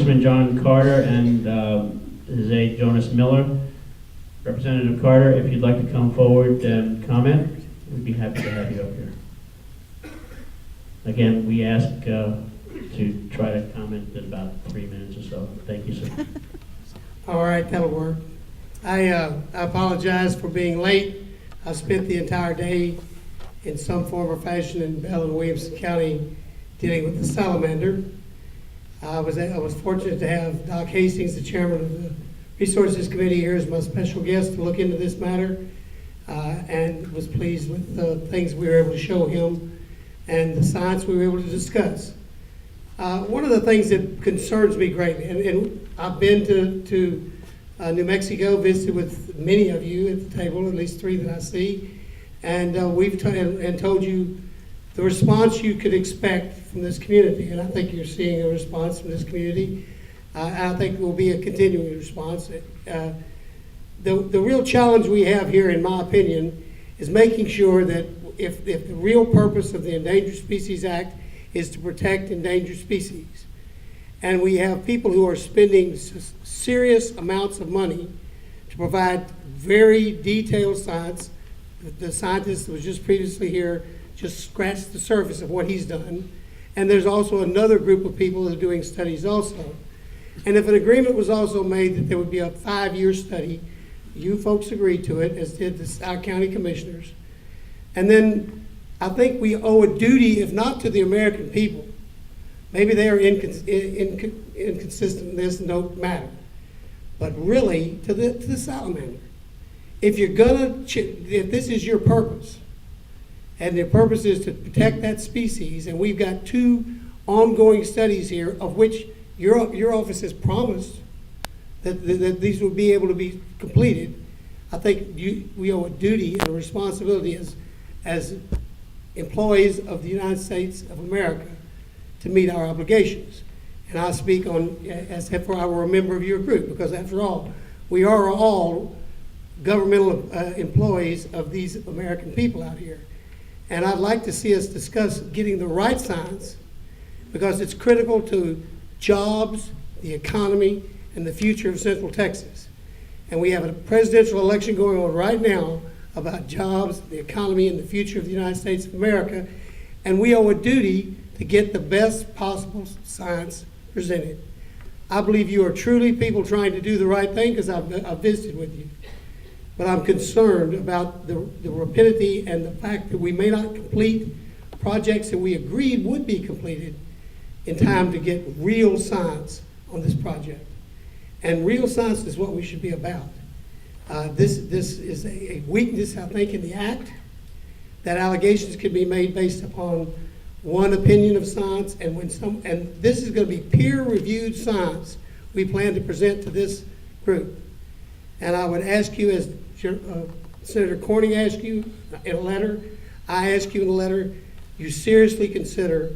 Congressman John Carter and his aide Jonas Miller. Representative Carter, if you'd like to come forward and comment, we'd be happy to have you up here. Again, we ask to try to comment in about 3 minutes or so. Thank you, sir. All right, that'll work. I apologize for being late. I spent the entire day in some form or fashion in Bell and Williamson County dealing with the salamander. I was fortunate to have Doc Hastings, the chairman of the Resources Committee, here as my special guest to look into this matter, and was pleased with the things we were able to show him and the science we were able to discuss. One of the things that concerns me greatly, and I've been to New Mexico, visited with many of you at the table, at least 3 that I see, and we've told you the response you could expect from this community, and I think you're seeing a response from this community. I think it will be a continuing response. The real challenge we have here, in my opinion, is making sure that if the real purpose of the Endangered Species Act is to protect endangered species, and we have people who are spending serious amounts of money to provide very detailed science. The scientist that was just previously here just scratched the surface of what he's done, and there's also another group of people that are doing studies also. And if an agreement was also made that there would be a 5-year study, you folks agreed to it, as did our county commissioners. And then I think we owe a duty, if not to the American people, maybe they are inconsistent in this and don't matter, but really to the salamander. If you're if this is your purpose, and the purpose is to protect that species, and we've got 2 ongoing studies here, of which your office has promised that these will be able to be completed, I think we owe a duty and a responsibility as employees of the United States of America to meet our obligations. And I speak on as if I were a member of your group, because after all, we are all governmental employees of these American people out here. And I'd like to see us discuss getting the right science, because it's critical to jobs, the economy, and the future of Central Texas. And we have a presidential election going on right now about jobs, the economy, and the future of the United States of America. And we owe a duty to get the best possible science presented. I believe you are truly people trying to do the right thing, because I've visited with you. But I'm concerned about the rapidity and the fact that we may not complete projects that we agreed would be completed in time to get real science on this project. And real science is what we should be about. This is a weakness, I think, in the act, that allegations can be made based upon one opinion of science, and this is going to be peer-reviewed science we plan to present to this group. And I would ask you, as Senator Corning asked you in a letter, I ask you in a letter, you seriously consider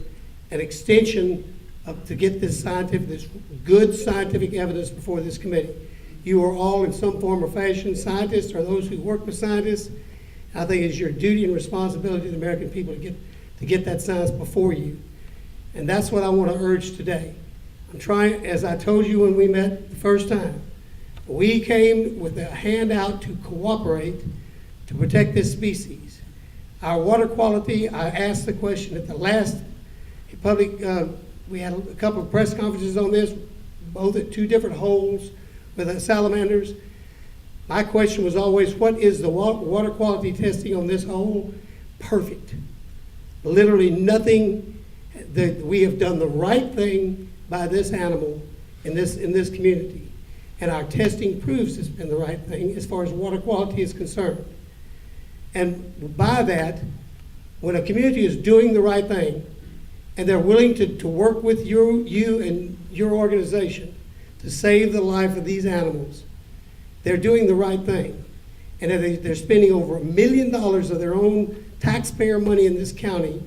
an extension to get this good scientific evidence before this committee. You are all, in some form or fashion, scientists or those who work with scientists. I think it's your duty and responsibility to the American people to get that science before you. And that's what I want to urge today. I'm trying, as I told you when we met the first time, we came with a handout to cooperate to protect this species. Our water quality, I asked the question at the last public, we had a couple of press conferences on this, both at 2 different holes with the salamanders. My question was always, what is the water quality testing on this hole? Perfect. Literally nothing. We have done the right thing by this animal in this community. And our testing proves it's been the right thing as far as water quality is concerned. And by that, when a community is doing the right thing, and they're willing to work with you and your organization to save the life of these animals, they're doing the right thing. And if they're spending over $1 million of their own taxpayer money in this county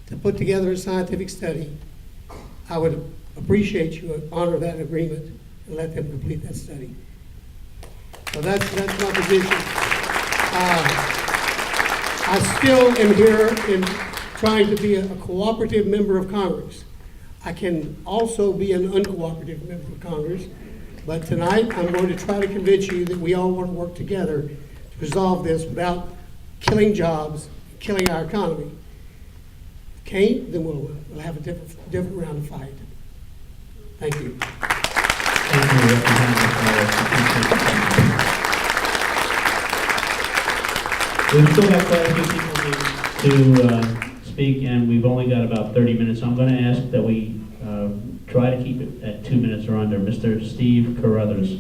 to put together a scientific study, I would appreciate you to honor that agreement and let them complete that study. So that's my position. I still am here in trying to be a cooperative member of Congress. I can also be an uncooperative member of Congress, but tonight I'm going to try to convince you that we all want to work together to resolve this without killing jobs, killing our economy. Can't, then we'll have a different round of fight. Thank you. Thank you, Representative. We've still got quite a few people to speak, and we've only got about 30 minutes. So I'm going to ask that we try to keep it at 2 minutes or under. Mr. Steve Carruthers.